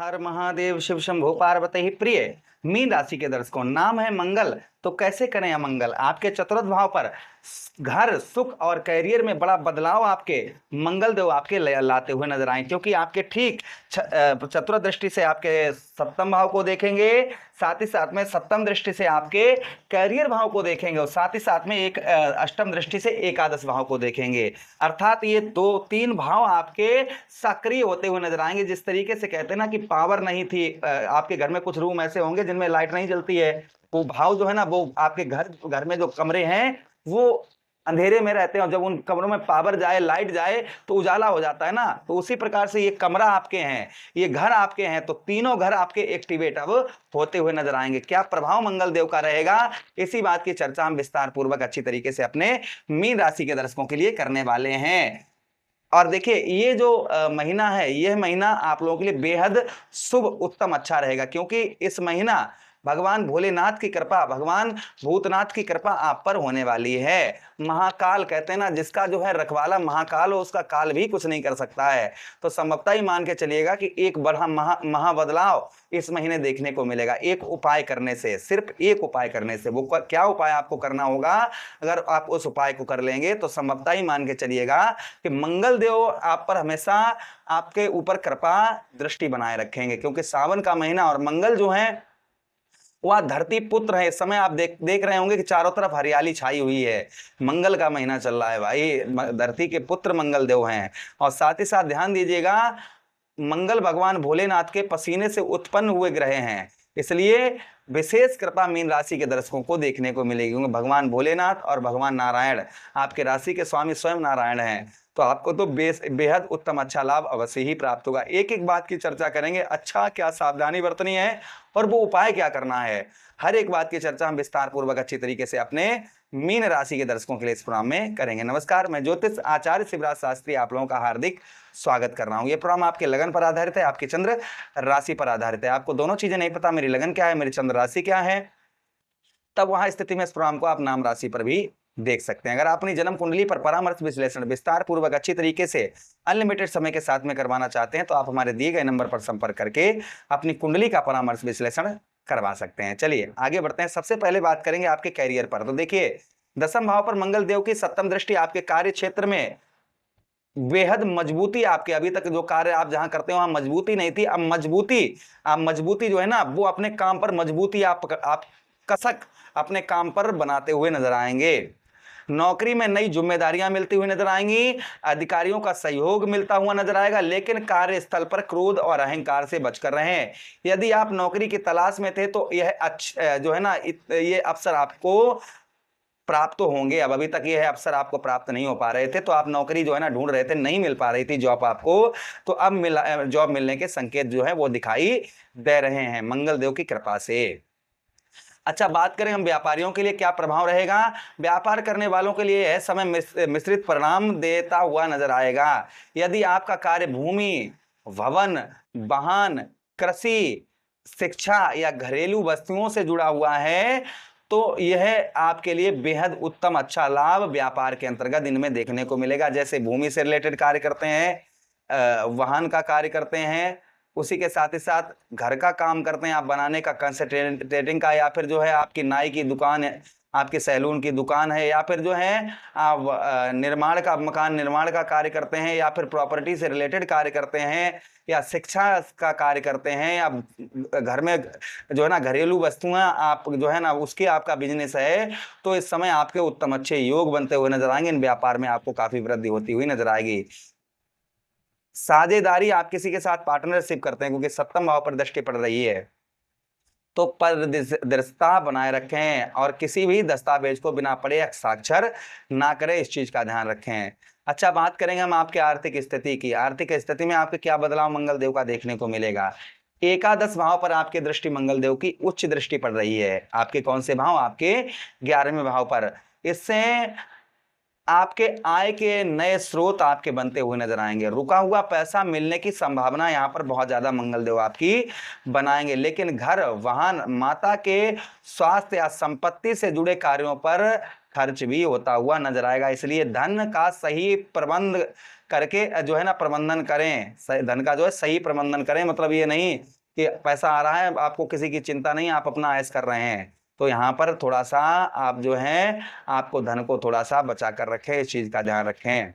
हर महादेव शिव शंभो पार्वती ही प्रिय। मीन राशि के दर्शकों, नाम है मंगल, तो कैसे करें अमंगल। आपके चतुर्थ भाव पर घर सुख और कैरियर में बड़ा बदलाव आपके मंगल देव आपके लाते हुए नजर आए, क्योंकि आपके ठीक चतुर्थ दृष्टि से आपके सप्तम भाव को देखेंगे, साथ ही साथ में सप्तम दृष्टि से आपके कैरियर भाव को देखेंगे और साथ ही साथ में एक अष्टम दृष्टि से एकादश भाव को देखेंगे। अर्थात ये दो तीन भाव आपके सक्रिय होते हुए नजर आएंगे। जिस तरीके से कहते हैं ना कि पावर नहीं थी, आपके घर में कुछ रूम ऐसे होंगे जिनमें लाइट नहीं जलती है, वो भाव जो है ना वो आपके घर में जो कमरे हैं वो अंधेरे में रहते हैं, और जब उन कमरों में पावर जाए, लाइट जाए तो उजाला हो जाता है ना। तो उसी प्रकार से ये कमरा आपके हैं, ये घर आपके हैं, तो तीनों घर आपके एक्टिवेट अब होते हुए नजर आएंगे। क्या प्रभाव मंगल देव का रहेगा, इसी बात की चर्चा हम विस्तार पूर्वक अच्छी तरीके से अपने मीन राशि के दर्शकों के लिए करने वाले हैं। और देखिए ये जो महीना है, यह महीना आप लोगों के लिए बेहद शुभ उत्तम अच्छा रहेगा, क्योंकि इस महीना भगवान भोलेनाथ की कृपा, भगवान भूतनाथ की कृपा आप पर होने वाली है। महाकाल कहते हैं ना, जिसका जो है रखवाला महाकाल हो उसका काल भी कुछ नहीं कर सकता है। तो संभवतः ही मान के चलिएगा कि एक बड़ा महा बदलाव इस महीने देखने को मिलेगा। एक उपाय करने से, सिर्फ एक उपाय करने से, वो क्या उपाय आपको करना होगा, अगर आप उस उपाय को कर लेंगे तो संभवतः ही मान के चलिएगा कि मंगल देव आप पर हमेशा आपके ऊपर कृपा दृष्टि बनाए रखेंगे, क्योंकि सावन का महीना और मंगल जो है वह धरती पुत्र है। इस समय आप देख रहे होंगे कि चारों तरफ हरियाली छाई हुई है, मंगल का महीना चल रहा है भाई, धरती के पुत्र मंगल देव हैं। और साथ ही साथ ध्यान दीजिएगा, मंगल भगवान भोलेनाथ के पसीने से उत्पन्न हुए ग्रह हैं, इसलिए विशेष कृपा मीन राशि के दर्शकों को देखने को मिलेगी, क्योंकि भगवान भोलेनाथ और भगवान नारायण आपके राशि के स्वामी स्वयं नारायण हैं। तो आपको तो बेहद उत्तम अच्छा लाभ अवश्य ही प्राप्त होगा। एक एक बात की चर्चा करेंगे, अच्छा क्या सावधानी बरतनी है और वो उपाय क्या करना है, हर एक बात की चर्चा हम विस्तार पूर्वक अच्छी तरीके से अपने मीन राशि के दर्शकों के लिए इस प्रोग्राम में करेंगे। नमस्कार, मैं ज्योतिष आचार्य शिवराज शास्त्री आप लोगों का हार्दिक स्वागत कर रहा हूं। ये प्रोग्राम आपके लगन पर आधारित है, आपकी चंद्र राशि पर आधारित है। आपको दोनों चीजें नहीं पता, मेरी लगन क्या है, मेरी चंद्र राशि क्या है, तब वहां स्थिति में इस प्रोग्राम को आप नाम राशि पर भी देख सकते हैं। अगर आप अपनी जन्म कुंडली पर परामर्श विश्लेषण विस्तार पूर्वक अच्छी तरीके से अनलिमिटेड समय के साथ में करवाना चाहते हैं तो आप हमारे दिए गए नंबर पर संपर्क करके अपनी कुंडली का परामर्श विश्लेषण करवा सकते हैं। चलिए आगे बढ़ते हैं। सबसे पहले बात करेंगे आपके कैरियर पर। तो देखिए, दसम भाव पर मंगल देव की सप्तम दृष्टि आपके कार्य क्षेत्र में बेहद मजबूती, आपके अभी तक जो कार्य आप जहां करते हो वहां मजबूती नहीं थी, अब मजबूती जो है ना वो अपने काम पर मजबूती आप कसक अपने काम पर बनाते हुए नजर आएंगे। नौकरी में नई जिम्मेदारियां मिलती हुई नजर आएंगी, अधिकारियों का सहयोग मिलता हुआ नजर आएगा, लेकिन कार्यस्थल पर क्रोध और अहंकार से बचकर रहें। यदि आप नौकरी की तलाश में थे तो यह अच्छा जो है ना, ये अवसर आपको प्राप्त तो होंगे। अब अभी तक ये है अवसर आपको प्राप्त नहीं हो पा रहे थे, तो आप नौकरी जो है ना ढूंढ रहे थे, नहीं मिल पा रही थी जॉब आपको, तो अब जॉब मिलने के संकेत जो है वो दिखाई दे रहे हैं मंगल देव की कृपा से। अच्छा, बात करें हम व्यापारियों के लिए क्या प्रभाव रहेगा। व्यापार करने वालों के लिए यह समय मिश्रित परिणाम देता हुआ नजर आएगा। यदि आपका कार्य भूमि, भवन, वाहन, कृषि, शिक्षा या घरेलू वस्तुओं से जुड़ा हुआ है तो यह आपके लिए बेहद उत्तम अच्छा लाभ व्यापार के अंतर्गत इनमें देखने को मिलेगा। जैसे भूमि से रिलेटेड कार्य करते हैं, वाहन का कार्य करते हैं, उसी के साथ ही साथ घर का काम करते हैं आप, बनाने का, कंसल्टेटिंग का, या फिर जो है आपकी नाई की दुकान है, आपकी सैलून की दुकान है, या फिर जो है आप निर्माण का, मकान निर्माण का कार्य करते हैं, या फिर प्रॉपर्टी से रिलेटेड कार्य करते हैं, या शिक्षा का कार्य करते हैं, या घर में जो है ना घरेलू वस्तुएं आप जो है ना उसकी आपका बिजनेस है, तो इस समय आपके उत्तम अच्छे योग बनते हुए नजर आएंगे। इन व्यापार में आपको काफी वृद्धि होती हुई नजर आएगी। साझेदारी, आप किसी के साथ पार्टनरशिप करते हैं, क्योंकि सप्तम भाव पर दृष्टि पड़ रही है, तो पारदर्शिता बनाए रखें और किसी भी दस्तावेज को बिना पढ़े हस्ताक्षर ना करें, इस चीज का ध्यान रखें। अच्छा, बात करेंगे हम आपके आर्थिक स्थिति की। आर्थिक स्थिति में आपके क्या बदलाव मंगल देव का देखने को मिलेगा। एकादश भाव पर आपके दृष्टि मंगल देव की उच्च दृष्टि पड़ रही है। आपके कौन से भाव, आपके 11वें भाव पर। इससे आपके आय के नए स्रोत आपके बनते हुए नजर आएंगे। रुका हुआ पैसा मिलने की संभावना यहाँ पर बहुत ज्यादा मंगलदेव आपकी बनाएंगे। लेकिन घर, वाहन, माता के स्वास्थ्य या संपत्ति से जुड़े कार्यों पर खर्च भी होता हुआ नजर आएगा। इसलिए धन का सही प्रबंध करके जो है ना प्रबंधन करें। धन का जो है सही प्रबंधन करें, मतलब ये नहीं कि पैसा आ रहा है आपको किसी की चिंता नहीं, आप अपना ऐश कर रहे हैं। तो यहाँ पर थोड़ा सा आप जो है आपको धन को थोड़ा सा बचा कर रखें, इस चीज का ध्यान रखें।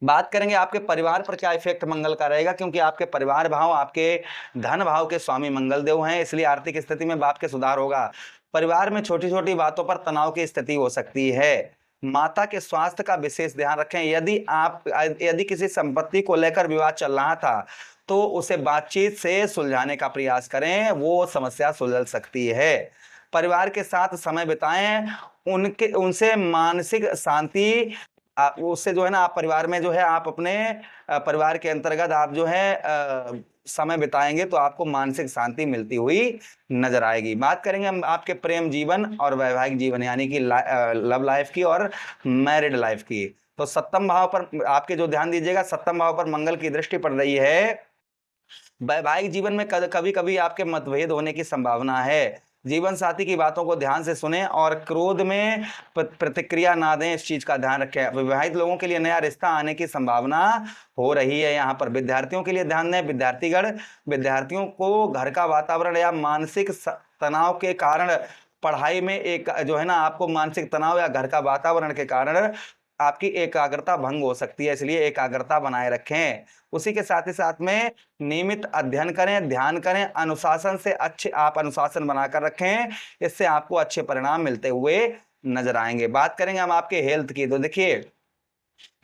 बात करेंगे आपके परिवार पर क्या इफेक्ट मंगल का रहेगा, क्योंकि आपके परिवार भाव आपके धन भाव के स्वामी मंगल देव हैं, इसलिए आर्थिक स्थिति में बाप के सुधार होगा। परिवार में छोटी छोटी बातों पर तनाव की स्थिति हो सकती है। माता के स्वास्थ्य का विशेष ध्यान रखें। यदि किसी संपत्ति को लेकर विवाद चल रहा था तो उसे बातचीत से सुलझाने का प्रयास करें, वो समस्या सुलझ सकती है। परिवार के साथ समय बिताएं, उनसे मानसिक शांति, उससे जो है ना आप परिवार में जो है आप अपने परिवार के अंतर्गत आप जो है समय बिताएंगे तो आपको मानसिक शांति मिलती हुई नजर आएगी। बात करेंगे हम आपके प्रेम जीवन और वैवाहिक जीवन यानी कि लव लाइफ की और मैरिड लाइफ की। तो सप्तम भाव पर आपके जो ध्यान दीजिएगा, सप्तम भाव पर मंगल की दृष्टि पड़ रही है। वैवाहिक जीवन में कभी कभी आपके मतभेद होने की संभावना है। जीवन साथी की बातों को ध्यान से सुने और क्रोध में प्रतिक्रिया ना दें, इस चीज का ध्यान रखें। विवाहित लोगों के लिए नया रिश्ता आने की संभावना हो रही है। यहाँ पर विद्यार्थियों के लिए ध्यान दें। विद्यार्थियों को घर का वातावरण या मानसिक तनाव के कारण पढ़ाई में एक जो है ना आपको मानसिक तनाव या घर का वातावरण के कारण आपकी एकाग्रता भंग हो सकती है, इसलिए एकाग्रता बनाए रखें। उसी के साथ ही साथ में नियमित अध्ययन करें, ध्यान करें, अनुशासन से अच्छे आप अनुशासन बनाकर रखें, इससे आपको अच्छे परिणाम मिलते हुए नजर आएंगे। बात करेंगे हम आपके हेल्थ की। तो देखिए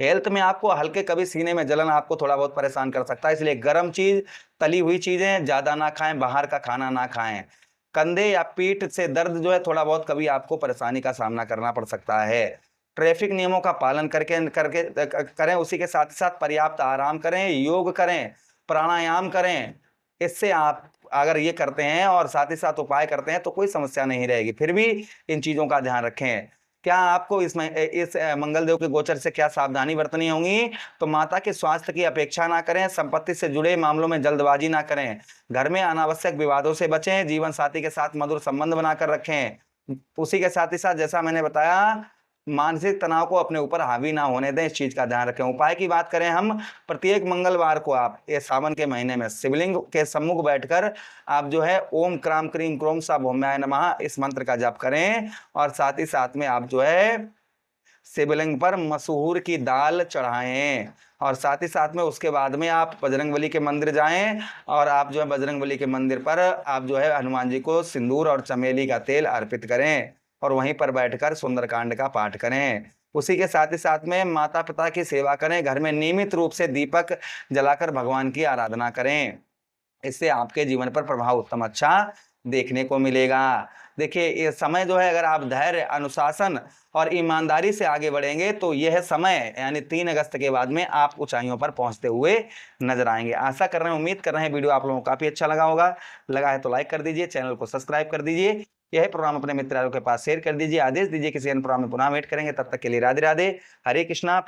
हेल्थ में आपको हल्के कभी सीने में जलन आपको थोड़ा बहुत परेशान कर सकता है, इसलिए गर्म चीज, तली हुई चीजें ज्यादा ना खाएं, बाहर का खाना ना खाएं। कंधे या पीठ से दर्द जो है थोड़ा बहुत कभी आपको परेशानी का सामना करना पड़ सकता है। ट्रैफिक नियमों का पालन करके करें। उसी के साथ साथ पर्याप्त आराम करें, योग करें, प्राणायाम करें। इससे आप अगर ये करते हैं और साथ ही साथ उपाय करते हैं तो कोई समस्या नहीं रहेगी। फिर भी इन चीजों का ध्यान रखें। क्या आपको इस मंगल देव के गोचर से क्या सावधानी बरतनी होगी, तो माता के स्वास्थ्य की अपेक्षा ना करें, संपत्ति से जुड़े मामलों में जल्दबाजी ना करें, घर में अनावश्यक विवादों से बचें, जीवन साथी के साथ मधुर संबंध बनाकर रखें। उसी के साथ ही साथ जैसा मैंने बताया मानसिक तनाव को अपने ऊपर हावी ना होने दें, इस चीज का ध्यान रखें। उपाय की बात करें हम, प्रत्येक मंगलवार को आप ये सावन के महीने में शिवलिंग के सम्मुख बैठकर आप जो है ओम क्राम क्रीम क्रोम सा भौम्याय नमः इस मंत्र का जाप करें और साथ ही साथ में आप जो है शिवलिंग पर मसूर की दाल चढ़ाएं और साथ ही साथ में उसके बाद में आप बजरंगबली के मंदिर जाएं और आप जो है बजरंगबली के मंदिर पर आप जो है हनुमान जी को सिंदूर और चमेली का तेल अर्पित करें और वहीं पर बैठकर सुंदरकांड का पाठ करें। उसी के साथ ही साथ में माता पिता की सेवा करें, घर में नियमित रूप से दीपक जलाकर भगवान की आराधना करें। इससे आपके जीवन पर प्रभाव उत्तम अच्छा देखने को मिलेगा। देखिए ये समय जो है अगर आप धैर्य, अनुशासन और ईमानदारी से आगे बढ़ेंगे तो यह समय यानी 3 अगस्त के बाद में आप ऊंचाइयों पर पहुंचते हुए नजर आएंगे। आशा कर रहे हैं, उम्मीद कर रहे हैं वीडियो आप लोगों को काफी अच्छा लगा होगा। लगा है तो लाइक कर दीजिए, चैनल को सब्सक्राइब कर दीजिए, यह प्रोग्राम अपने मित्रों के पास शेयर कर दीजिए। आदेश दीजिए किसी अन्य प्रोग्राम में पुनः वेट करेंगे, तब तक के लिए राधे राधे, हरे कृष्णा।